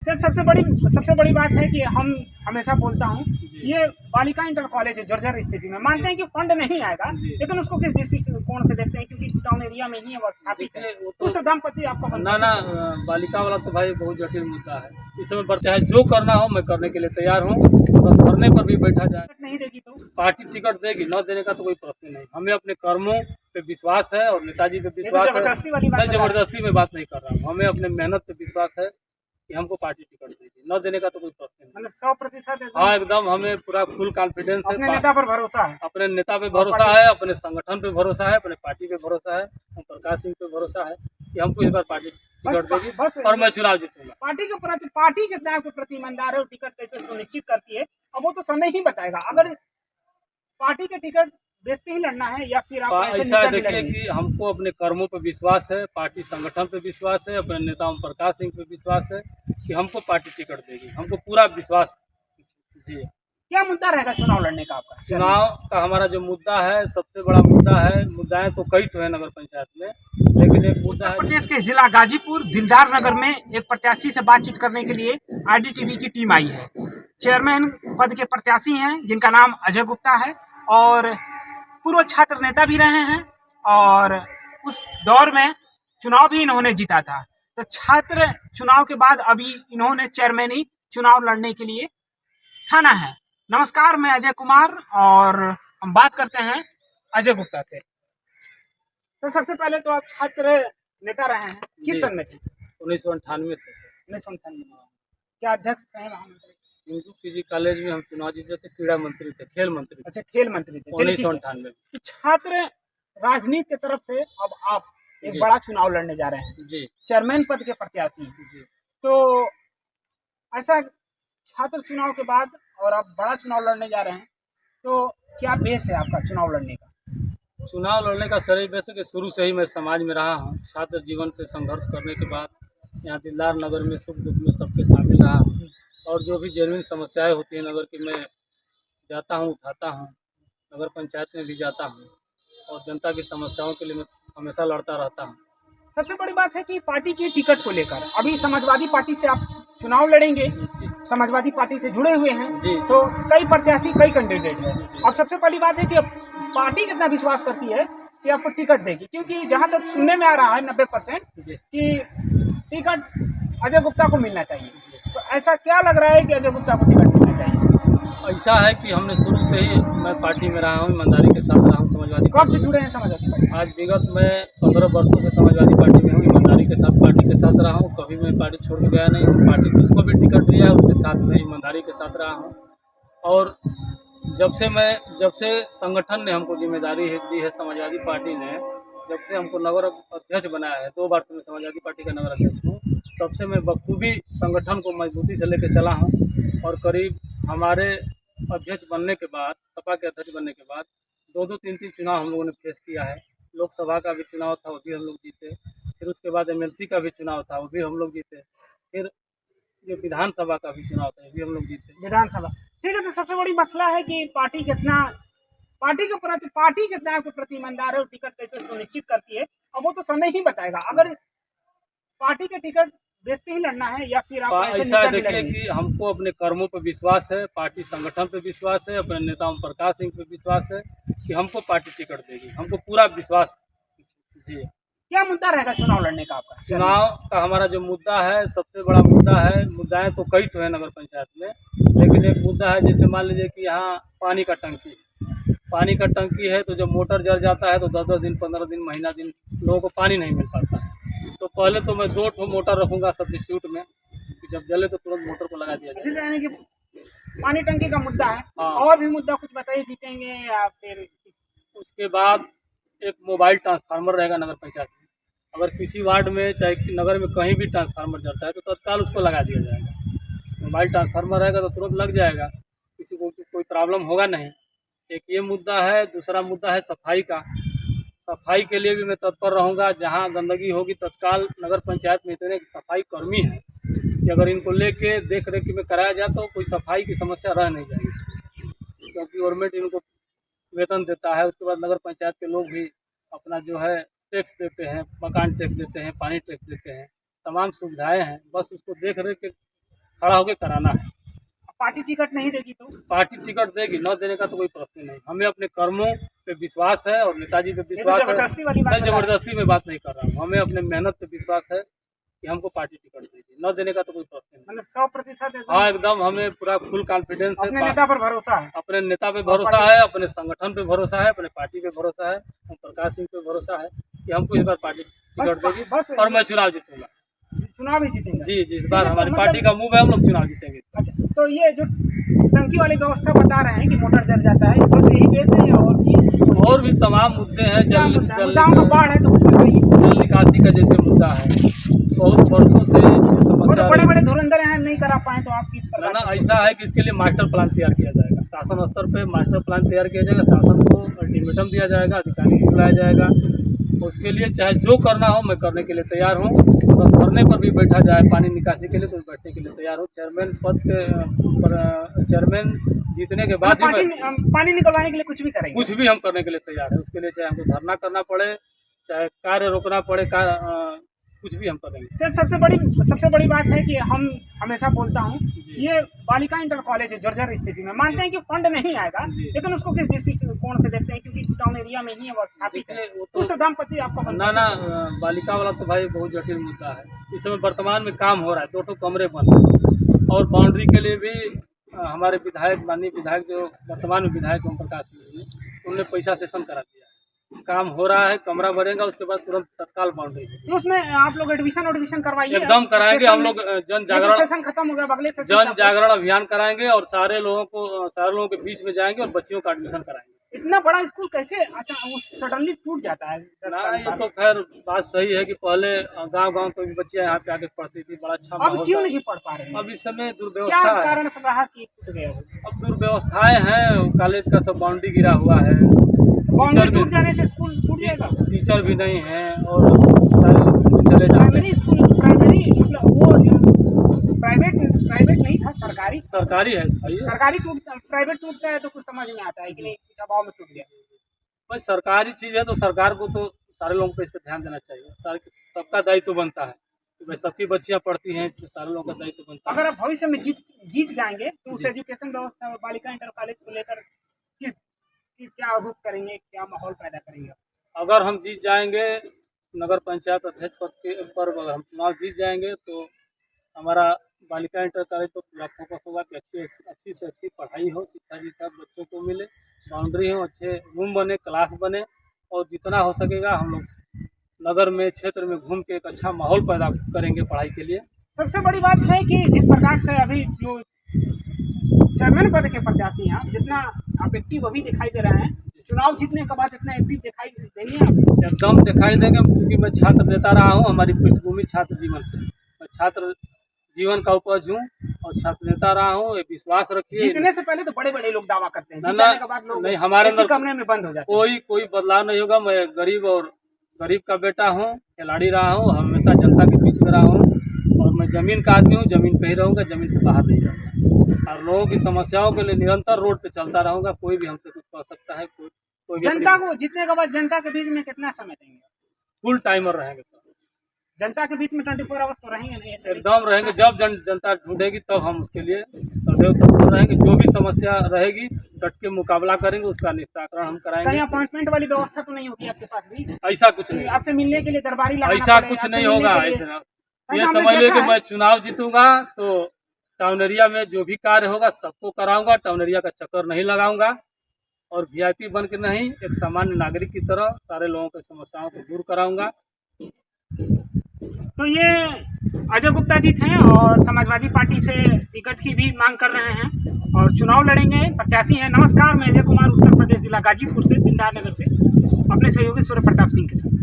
Sir सबसे बड़ी बात है कि हम हमेशा बोलता हूँ ये बालिका इंटर कॉलेज है जर्जर स्थिति में। मानते हैं कि फंड नहीं आएगा, लेकिन उसको किस दृष्टिकोण से देखते हैं, क्योंकि टाउन एरिया में ही है वो स्थापित है। उस दाम्पत्य आपका ना बालिका वाला तो भाई बहुत जटिल मुद्दा है। इस समय पर चाहे जो करना हो मैं करने के लिए तैयार हूँ। अगर करने पर भी बैठा जाए नहीं देगी तो पार्टी टिकट देगी, न देने का तो कोई प्रश्न नहीं। हमें अपने कर्मों पे विश्वास है और नेताजी पे विश्वास है। मैं जबरदस्ती में बात नहीं कर रहा हूँ। हमें अपने मेहनत पे विश्वास है कि हमको पार्टी टिकट देगी, न देने का तो कोई प्रश्न नहीं। मतलब 100%? हाँ एकदम, हमें पूरा फुल कॉन्फिडेंस है। अपने नेता पर भरोसा है, अपने नेता पे भरोसा है, अपने संगठन पे भरोसा है, अपने पार्टी पे भरोसा है, हम प्रकाश सिंह पे भरोसा है कि हमको इस बार पार्टी टिकट देगी और मैं चुनाव जीतूंगा। पार्टी कितना आपके प्रति ईमानदार है और टिकट कैसे सुनिश्चित करती है, अब वो तो समय ही बताएगा। अगर पार्टी के टिकट बेस पे ही लड़ना है या फिर आप ऐसा देखिए कि हमको अपने कर्मों पे विश्वास है, पार्टी संगठन पे विश्वास है, अपने नेता ओम प्रकाश सिंह पे विश्वास है कि हमको पार्टी टिकट देगी। हमको पूरा विश्वास जी। क्या मुद्दा रहेगा चुनाव लड़ने का आपका? चुनाव का हमारा जो मुद्दा है, सबसे बड़ा मुद्दा है, मुद्दाएं तो कई तो है नगर पंचायत में, लेकिन एक मुद्दा उत्तर प्रदेश के जिला गाजीपुर दिलदार नगर में एक प्रत्याशी से बातचीत करने के लिए आईडीटीवी की टीम आई है। चेयरमैन पद के प्रत्याशी हैं जिनका नाम अजय गुप्ता है और पूर्व छात्र नेता भी रहे हैं और उस दौर में चुनाव भी इन्होंने जीता था। तो छात्र चुनाव के बाद अभी इन्होंने चेयरमैनी चुनाव लड़ने के लिए ठाना है। नमस्कार, मैं अजय कुमार और हम बात करते हैं अजय गुप्ता से। तो सबसे पहले तो आप छात्र नेता रहे हैं, किस सन में थे? 1998 थे। 1998 में क्या अध्यक्ष थे वहाँ? हिंदू पीजी कॉलेज में हम चुनाव जीते थे, क्रीड़ा मंत्री थे, खेल मंत्री थे। अच्छा, खेल मंत्री थे 1998। तो छात्र राजनीति की तरफ से अब आप एक बड़ा चुनाव लड़ने जा रहे हैं जी, चेयरमैन पद के प्रत्याशी जी। तो ऐसा छात्र चुनाव के बाद और आप बड़ा चुनाव लड़ने जा रहे हैं, तो क्या बेस है आपका चुनाव लड़ने का? चुनाव लड़ने का सही बेस है कि शुरू से ही मैं समाज में रहा हूँ। छात्र जीवन से संघर्ष करने के बाद यहाँ दिलदार नगर में सुख दुख में सबके शामिल रहा हूँ और जो भी जेन्युइन समस्याएं होती हैं नगर की, मैं जाता हूँ, उठाता हूँ। नगर पंचायत में भी जाता हूँ और जनता की समस्याओं के लिए मैं हमेशा लड़ता रहता हूँ। सबसे बड़ी बात है कि पार्टी की टिकट को लेकर अभी समाजवादी पार्टी से आप चुनाव लड़ेंगे, समाजवादी पार्टी से जुड़े हुए हैं जी। तो कई प्रत्याशी, कई कैंडिडेट हैं। अब सबसे पहली बात है कि पार्टी कितना विश्वास करती है कि आपको टिकट देगी, क्योंकि जहां तक सुनने में आ रहा है 90% कि टिकट अजय गुप्ता को मिलना चाहिए। तो ऐसा क्या लग रहा है कि अजय गुप्ता को टिकट मिलना चाहिए? ऐसा है कि हमने शुरू से ही मैं पार्टी में रहा हूँ, ईमानदारी के साथ रहा हूँ। समाजवादी कब से जुड़े हैं समाजवादी पार्टी? आज विगत में 15 वर्षों से समाजवादी पार्टी में हूँ। ईमानदारी के साथ पार्टी के साथ रहा हूँ, कभी मैं पार्टी छोड़ के गया नहीं। पार्टी जिसको भी टिकट दिया है उसके साथ में ईमानदारी के साथ रहा हूँ। और जब से संगठन ने हमको जिम्मेदारी दी है, समाजवादी पार्टी ने जब से हमको नगर अध्यक्ष बनाया है, 2 बार से मैं समाजवादी पार्टी का नगर अध्यक्ष हूँ, तब से मैं बखूबी संगठन को मजबूती से लेकर चला हूँ। और करीब हमारे अध्यक्ष बनने के बाद, सपा के अध्यक्ष बनने के बाद 2-2, 3-3 चुनाव हम लोगों ने फेस किया है। लोकसभा का भी चुनाव था, वो भी हम लोग जीते। फिर उसके बाद एमएलसी का भी चुनाव था, वो भी हम लोग जीते। फिर जो विधानसभा का भी चुनाव था, ये भी हम लोग जीते। विधानसभा, ठीक है। तो सबसे बड़ी मसला है कि पार्टी कितना आपके प्रति ईमानदार है और टिकट कैसे सुनिश्चित करती है, अब वो तो समय ही बताएगा। अगर पार्टी के टिकट बेस पे ही लड़ना है या फिर आप ऐसा देखिए कि हमको अपने कर्मों पे विश्वास है, पार्टी संगठन पे विश्वास है, अपने नेता ओम प्रकाश सिंह पे विश्वास है कि हमको पार्टी टिकट देगी। हमको पूरा विश्वास जी। क्या मुद्दा रहेगा चुनाव लड़ने का आपका? चुनाव का हमारा जो मुद्दा है, सबसे बड़ा मुद्दा है, मुद्दाएं तो कई तो है नगर पंचायत में, लेकिन एक मुद्दा है, जैसे मान लीजिए कि यहाँ पानी का टंकी है तो जब मोटर जल जाता है तो 10-10 दिन, 15 दिन, महीना दिन लोगों को पानी नहीं मिल पाता है। तो पहले तो मैं 2 ठो मोटर रखूँगा सब्स्टिट्यूट में, कि जब जले तो तुरंत मोटर को लगा दिया जाए। यानी कि पानी टंकी का मुद्दा है। हाँ। और भी मुद्दा कुछ बताइए, जीतेंगे या फिर? उसके बाद एक मोबाइल ट्रांसफार्मर रहेगा नगर पंचायत में। अगर किसी वार्ड में चाहे नगर में कहीं भी ट्रांसफार्मर जलता है तो तत्काल उसको लगा दिया जाएगा। मोबाइल ट्रांसफार्मर रहेगा तो तुरंत लग जाएगा, किसी को कोई प्रॉब्लम होगा नहीं। एक ये मुद्दा है। दूसरा मुद्दा है सफाई का। सफाई के लिए भी मैं तत्पर रहूँगा। जहाँ गंदगी होगी तत्काल नगर पंचायत में इतने सफाई कर्मी हैं कि अगर इनको लेके देख रेख में कराया जाए तो कोई सफाई की समस्या रह नहीं जाएगी, क्योंकि गवर्नमेंट इनको वेतन देता है। उसके बाद नगर पंचायत के लोग भी अपना जो है टैक्स देते हैं, मकान टैक्स देते हैं, पानी टैक्स देते हैं, तमाम सुविधाएं हैं। बस उसको देख रेख के खड़ा होकर कराना है। पार्टी टिकट नहीं देगी तो? पार्टी टिकट देगी, न देने का तो कोई प्रश्न नहीं। हमें अपने कर्मों पे विश्वास है और नेताजी पे विश्वास है। जबरदस्ती वाली बात मैं जबरदस्ती में बात नहीं कर रहा हूँ। हमें अपने मेहनत पे विश्वास है कि हमको पार्टी टिकट देगी, न देने का तो कोई प्रश्न नहीं। मतलब 100% हाँ, एकदम हमें पूरा फुल कॉन्फिडेंस है। अपने नेता पर भरोसा है? अपने नेता पे भरोसा है, अपने संगठन पे भरोसा है, अपने पार्टी पे भरोसा है, ओम प्रकाश सिंह पे भरोसा है कि हमको इस बार पार्टी टिकट देगी बस और मैं चुनाव जीतूंगा। चुनाव ही जीतेंगे? जी जी, इस बार हमारी पार्टी का मूव है, हम लोग चुनाव जीतेंगे। अच्छा, तो ये जो टंकी वाली व्यवस्था बता रहे हैं कि मोटर जल जाता है, बस यही बेस है और भी तमाम मुद्दे हैं। मुद्दाओं का बाढ़ है तो कुछ बताइए। जल निकासी का जैसे मुद्दा है, बहुत वर्षों से समस्या। बड़े बड़े धुरंधर यहाँ नहीं करा पाए तो आप किस प्रकार? ना, ऐसा है कि इसके लिए मास्टर प्लान तैयार किया जाएगा। शासन स्तर पे मास्टर प्लान तैयार किया जाएगा, शासन को अल्टीमेटम दिया जाएगा, अधिकारी को बुलाया जाएगा। उसके लिए चाहे जो करना हो मैं करने के लिए तैयार हूँ। अगर धरने पर भी बैठा जाए पानी निकासी के लिए तो बैठने के लिए तैयार हूँ। चेयरमैन पद के चेयरमैन जीतने के बाद ही पानी निकलवाने के लिए कुछ भी करेंगे? कुछ भी हम करने के लिए तैयार है। उसके लिए चाहे हमको धरना करना पड़े, चाहे कार्य रोकना पड़े, कुछ भी हम करेंगे। सर, सबसे बड़ी बात है कि हम हमेशा बोलता हूँ, ये बालिका इंटर कॉलेज है जर्जर स्थिति में। मानते हैं कि फंड नहीं आएगा, लेकिन उसको किस दृष्टिकोण से देखते हैं? क्योंकि टाउन एरिया में ही है वो स्थापित है, उस दाम्पत्य आपका ना बालिका वाला तो भाई बहुत जटिल मुद्दा है। इस समय वर्तमान में काम हो रहा है, 2 कमरे बन रहे हैं और बाउंड्री के लिए भी हमारे विधायक, माननीय विधायक जो वर्तमान में विधायक ओम प्रकाश सिंह, उन्होंने पैसा सेशन करा दिया। काम हो रहा है, कमरा बनेगा, उसके बाद तुरंत तत्काल बाउंड्री। तो उसमें आप लोग एडमिशन करवाइए? एकदम कराएंगे हम लोग। जन जागरण सेशन खत्म हो गया, अगले जन जागरण अभियान कराएंगे और सारे लोगों के बीच में जाएंगे और बच्चियों का एडमिशन कराएंगे। इतना बड़ा स्कूल कैसे अच्छा सडनली टूट जाता है? ये तो खैर बात सही है कि पहले गांव कोई भी बच्चियां यहाँ पे आके पढ़ती थी, बड़ा अच्छा। अब क्यों नहीं पढ़ पा रहे हैं? अब इस समय दुर्व्यवस्था, क्या कारण रहा कि टूट गया? अब दुर्व्यवस्थाएं हैं, कॉलेज का सब बाउंड्री गिरा हुआ है, बाउंड्री टूट जाने से स्कूल टूट जाएगा। टीचर भी नहीं है और सारे लोग इसमें चले जाते हैं। प्राइमरी स्कूल, प्राइमरी मतलब वो प्राइवेट नहीं था, सरकारी है। सही है। सरकारी प्राइवेट टूटता है तो कुछ समझ में आता है कि नहीं, कुछ अभाव में टूट गया। भाई सरकारी चीज़ है तो सरकार को तो सारे लोगों को इस पर ध्यान देना चाहिए। सबका दायित्व बनता है कि भाई सबकी बच्चियां पढ़ती हैं, इसमें सारे लोगों का दायित्व बनता है। अगर आप भविष्य में जीत जाएंगे तो उस एजुकेशन व्यवस्था बालिका इंटर कॉलेज को लेकर क्या रूप करेंगे, क्या माहौल पैदा करेंगे? अगर हम जीत जाएंगे नगर पंचायत अध्यक्ष पद के पर, अगर हम चुनाव जीत जाएंगे तो हमारा बालिका इंटर कॉलेज पर पूरा फोकस होगा कि अच्छी से अच्छी पढ़ाई हो, शिक्षा जितना बच्चों को मिले, बाउंड्री हो, अच्छे रूम बने, क्लास बने और जितना हो सकेगा हम लोग नगर में, क्षेत्र में घूम के एक अच्छा माहौल पैदा करेंगे पढ़ाई के लिए। सबसे बड़ी बात है कि जिस प्रकार से अभी जो चेयरमैन पद के प्रत्याशी हैं, जितना आप एक्टिव अभी दिखाई दे रहे हैं, चुनाव जीतने के बाद इतना एक्टिव दिखाई देंगे आप? एकदम दिखाई देंगे, क्योंकि मैं छात्र नेता रहा हूँ। हमारी पृष्ठभूमि छात्र जीवन से, मैं छात्र जीवन का उपज हूँ और छात्र नेता रहा हूँ। ये विश्वास रखिए। जीतने से पहले तो बड़े लोग दावा करते हैं, जीतने के बाद लोग नहीं, हमारे अंदर कमरे में बंद हो जाते हैं। कोई बदलाव नहीं होगा। मैं गरीब का बेटा हूँ, खिलाड़ी रहा हूँ, हमेशा जनता के बीच में रहा हूँ और मैं जमीन का आदमी हूँ। जमीन पे ही रहूँगा, जमीन से बाहर नहीं जाऊँगा और लोगों की समस्याओं के लिए निरंतर रोड पे चलता रहूँगा। कोई भी हमसे कुछ कर सकता है, कोई जनता को जीतने के बाद जनता के बीच में कितना समय देंगे? फुल टाइमर रहेंगे सर। जनता के बीच में 24 आवर्स तो रहेंगे नहीं? एकदम रहेंगे। जब जनता ढूंढेगी तब हम उसके लिए सदैव तत्पर रहेंगे। जो भी समस्या रहेगी डट के मुकाबला करेंगे, उसका निस्तारण हम कराएंगे। कहीं अपॉइंटमेंट वाली व्यवस्था तो नहीं होगी आपके पास भी? ऐसा कुछ नहीं, आपसे मिलने के लिए दरबारी लगाना ऐसा कुछ नहीं होगा। ऐसा ये समझ लीजिए कि मैं चुनाव जीतूंगा तो टाउन एरिया में जो भी कार्य होगा सबको कराऊंगा। टाउन एरिया का चक्कर नहीं लगाऊंगा और वीआईपी बन के नहीं, एक सामान्य नागरिक की तरह सारे लोगों की समस्याओं को दूर कराऊंगा। तो ये अजय गुप्ता जी थे और समाजवादी पार्टी से टिकट की भी मांग कर रहे हैं और चुनाव लड़ेंगे, प्रत्याशी हैं। नमस्कार, मैं अजय कुमार, उत्तर प्रदेश जिला गाजीपुर से, दिलदार नगर से, अपने सहयोगी सूर्य प्रताप सिंह के साथ।